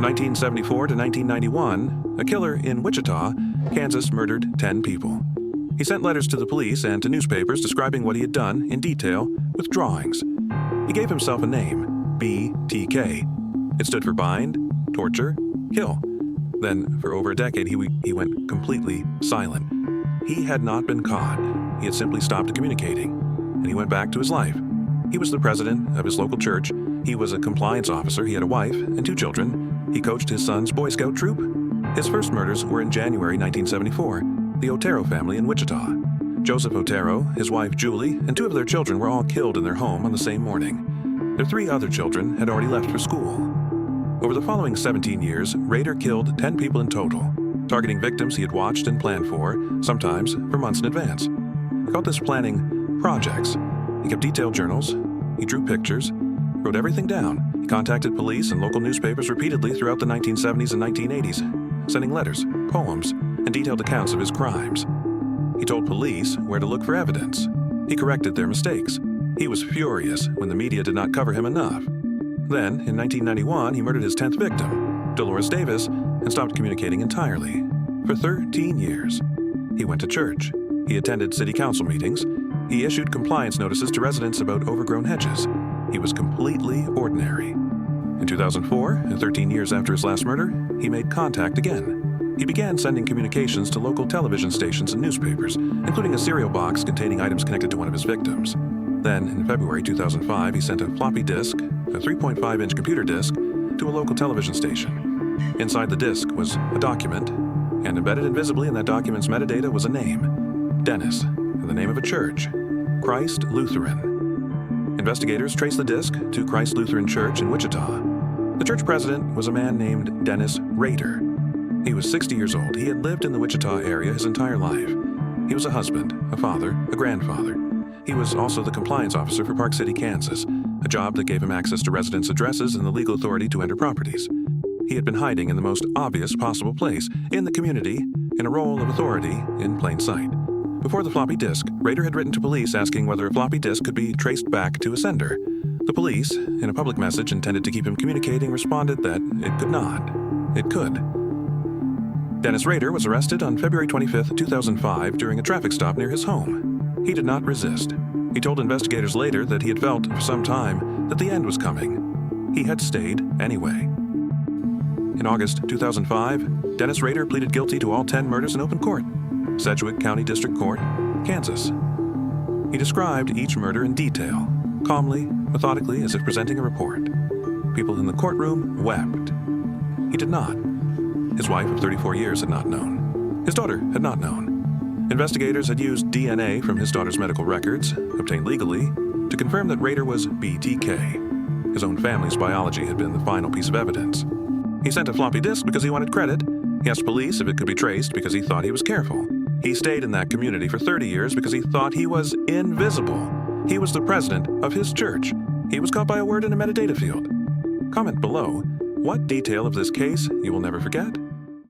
From 1974 to 1991, a killer in Wichita, Kansas murdered 10 people. He sent letters to the police and to newspapers describing what he had done in detail with drawings. He gave himself a name, BTK. It stood for bind, torture, kill. Then, for over a decade, he went completely silent. He had not been caught. He had simply stopped communicating, and he went back to his life. He was the president of his local church. He was a compliance officer. He had a wife and 2 children. He coached his son's Boy Scout troop. His first murders were in January 1974, the Otero family in Wichita. Joseph Otero, his wife Julie, and 2 of their children were all killed in their home on the same morning. Their 3 other children had already left for school. Over the following 17 years, Rader killed 10 people in total, targeting victims he had watched and planned for, sometimes for months in advance. He called this planning projects. He kept detailed journals. He drew pictures, wrote everything down. He contacted police and local newspapers repeatedly throughout the 1970s and 1980s, sending letters, poems, and detailed accounts of his crimes. He told police where to look for evidence. He corrected their mistakes. He was furious when the media did not cover him enough. Then, in 1991, he murdered his 10th victim, Dolores Davis, and stopped communicating entirely. For 13 years, he went to church. He attended city council meetings. He issued compliance notices to residents about overgrown hedges. He was completely ordinary. In 2004, 13 years after his last murder, he made contact again. He began sending communications to local television stations and newspapers, including a cereal box containing items connected to one of his victims. Then, in February 2005, he sent a floppy disk, a 3.5-inch computer disk, to a local television station. Inside the disk was a document, and embedded invisibly in that document's metadata was a name, Dennis, and the name of a church, Christ Lutheran. Investigators traced the disk to Christ Lutheran Church in Wichita. The church president was a man named Dennis Rader. He was 60 years old. He had lived in the Wichita area his entire life. He was a husband, a father, a grandfather. He was also the compliance officer for Park City, Kansas, a job that gave him access to residents' addresses and the legal authority to enter properties. He had been hiding in the most obvious possible place, in the community, in a role of authority, in plain sight. Before the floppy disk, Rader had written to police asking whether a floppy disk could be traced back to a sender. The police, in a public message intended to keep him communicating, responded that it could not. It could. Dennis Rader was arrested on February 25, 2005, during a traffic stop near his home. He did not resist. He told investigators later that he had felt for some time that the end was coming. He had stayed anyway. In August 2005, Dennis Rader pleaded guilty to all 10 murders in open court, Sedgwick County District Court, Kansas. He described each murder in detail, calmly, methodically, as if presenting a report. People in the courtroom wept. He did not. His wife of 34 years had not known. His daughter had not known. Investigators had used DNA from his daughter's medical records, obtained legally, to confirm that Rader was BTK. His own family's biology had been the final piece of evidence. He sent a floppy disk because he wanted credit. He asked police if it could be traced because he thought he was careful. He stayed in that community for 30 years because he thought he was invisible. He was the president of his church. He was caught by a word in a metadata field. Comment below what detail of this case you will never forget.